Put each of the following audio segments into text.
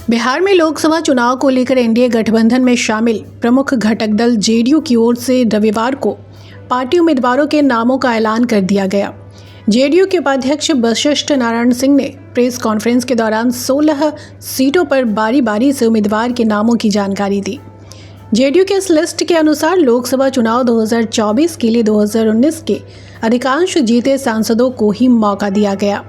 बिहार में लोकसभा चुनाव को लेकर एनडीए गठबंधन में शामिल प्रमुख घटक दल जेडीयू की ओर से रविवार को पार्टी उम्मीदवारों के नामों का ऐलान कर दिया गया। जेडीयू के उपाध्यक्ष वशिष्ठ नारायण सिंह ने प्रेस कॉन्फ्रेंस के दौरान 16 सीटों पर बारी बारी से उम्मीदवार के नामों की जानकारी दी। जेडीयू के इस लिस्ट के अनुसार लोकसभा चुनाव 2024 के लिए 2019 के अधिकांश जीते सांसदों को ही मौका दिया गया।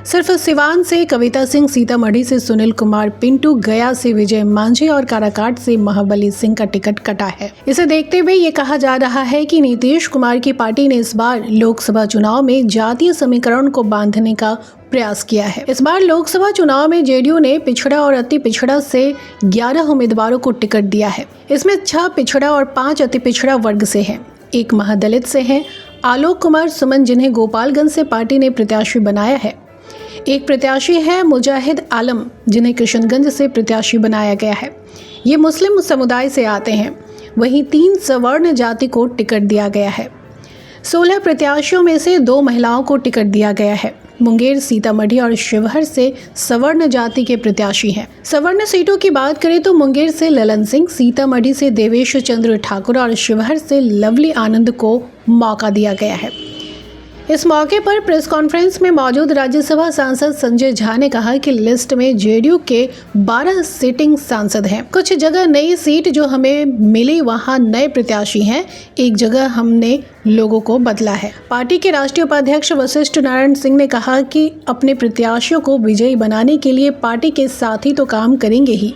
सिर्फ सिवान से कविता सिंह, सीतामढ़ी से सुनील कुमार पिंटू, गया से विजय मांझी और काराकाट से महाबली सिंह का टिकट कटा है। इसे देखते हुए ये कहा जा रहा है कि नीतीश कुमार की पार्टी ने इस बार लोकसभा चुनाव में जातीय समीकरण को बांधने का प्रयास किया है। इस बार लोकसभा चुनाव में जेडीयू ने पिछड़ा और अति पिछड़ा से 11 उम्मीदवारों को टिकट दिया है। इसमें 6 पिछड़ा और 5 अति पिछड़ा वर्ग से हैं, 1 महादलित से हैं, आलोक कुमार सुमन जिन्हें गोपालगंज से पार्टी ने प्रत्याशी बनाया है। एक प्रत्याशी है मुजाहिद आलम जिन्हें किशनगंज से प्रत्याशी बनाया गया है। ये मुस्लिम समुदाय से आते हैं। वहीं 3 सवर्ण जाति को टिकट दिया गया है। 16 प्रत्याशियों में से 2 महिलाओं को टिकट दिया गया है। मुंगेर, सीतामढ़ी और शिवहर से सवर्ण जाति के प्रत्याशी हैं। सवर्ण सीटों की बात करें तो मुंगेर से ललन सिंह, सीतामढ़ी से देवेश चंद्र ठाकुर और शिवहर से लवली आनंद को मौका दिया गया है। इस मौके पर प्रेस कॉन्फ्रेंस में मौजूद राज्यसभा सांसद संजय झा ने कहा कि लिस्ट में जेडीयू के 12 सिटिंग सांसद हैं। कुछ जगह नई सीट जो हमें मिली वहां नए प्रत्याशी हैं, एक जगह हमने लोगों को बदला है। पार्टी के राष्ट्रीय उपाध्यक्ष वशिष्ठ नारायण सिंह ने कहा कि अपने प्रत्याशियों को विजयी बनाने के लिए पार्टी के साथी तो काम करेंगे ही,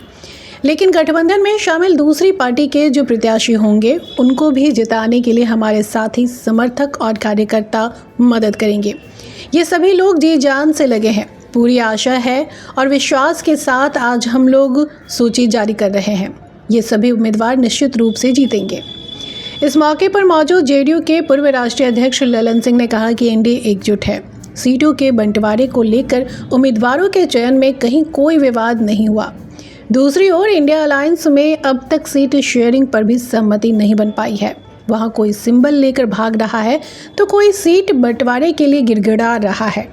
लेकिन गठबंधन में शामिल दूसरी पार्टी के जो प्रत्याशी होंगे उनको भी जिताने के लिए हमारे साथी, समर्थक और कार्यकर्ता मदद करेंगे। ये सभी लोग जी जान से लगे हैं। पूरी आशा है और विश्वास के साथ आज हम लोग सूची जारी कर रहे हैं। ये सभी उम्मीदवार निश्चित रूप से जीतेंगे। इस मौके पर मौजूद जेडीयू के पूर्व राष्ट्रीय अध्यक्ष ललन सिंह ने कहा कि एनडीए एकजुट है। सीटों के बंटवारे को लेकर उम्मीदवारों के चयन में कहीं कोई विवाद नहीं हुआ। दूसरी ओर इंडिया अलायंस में अब तक सीट शेयरिंग पर भी सहमति नहीं बन पाई है। वहां कोई सिंबल लेकर भाग रहा है तो कोई सीट बंटवारे के लिए गिड़गिड़ा रहा है।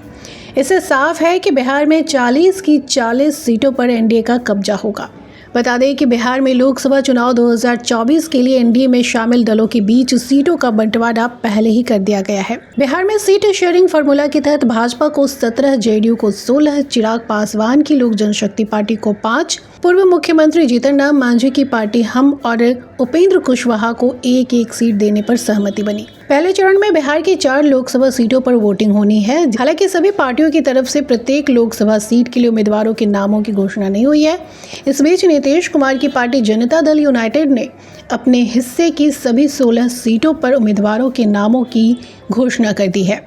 इससे साफ है कि बिहार में 40 की 40 सीटों पर एनडीए का कब्जा होगा। बता दें कि बिहार में लोकसभा चुनाव 2024 के लिए एनडीए में शामिल दलों के बीच सीटों का बंटवारा पहले ही कर दिया गया है। बिहार में सीट शेयरिंग फार्मूला के तहत भाजपा को 17, जेडीयू को 16, चिराग पासवान की लोक जनशक्ति पार्टी को 5, पूर्व मुख्यमंत्री जीतन राम मांझी की पार्टी हम और उपेंद्र कुशवाहा को 1-1 सीट देने पर सहमति बनी। पहले चरण में बिहार की 4 लोकसभा सीटों पर वोटिंग होनी है। हालांकि सभी पार्टियों की तरफ से प्रत्येक लोकसभा सीट के लिए उम्मीदवारों के नामों की घोषणा नहीं हुई है। इस बीच नीतीश कुमार की पार्टी जनता दल यूनाइटेड ने अपने हिस्से की सभी 16 सीटों पर उम्मीदवारों के नामों की घोषणा कर दी है।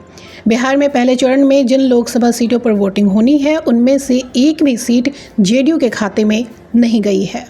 बिहार में पहले चरण में जिन लोकसभा सीटों पर वोटिंग होनी है उनमें से एक भी सीट जेडीयू के खाते में नहीं गई है।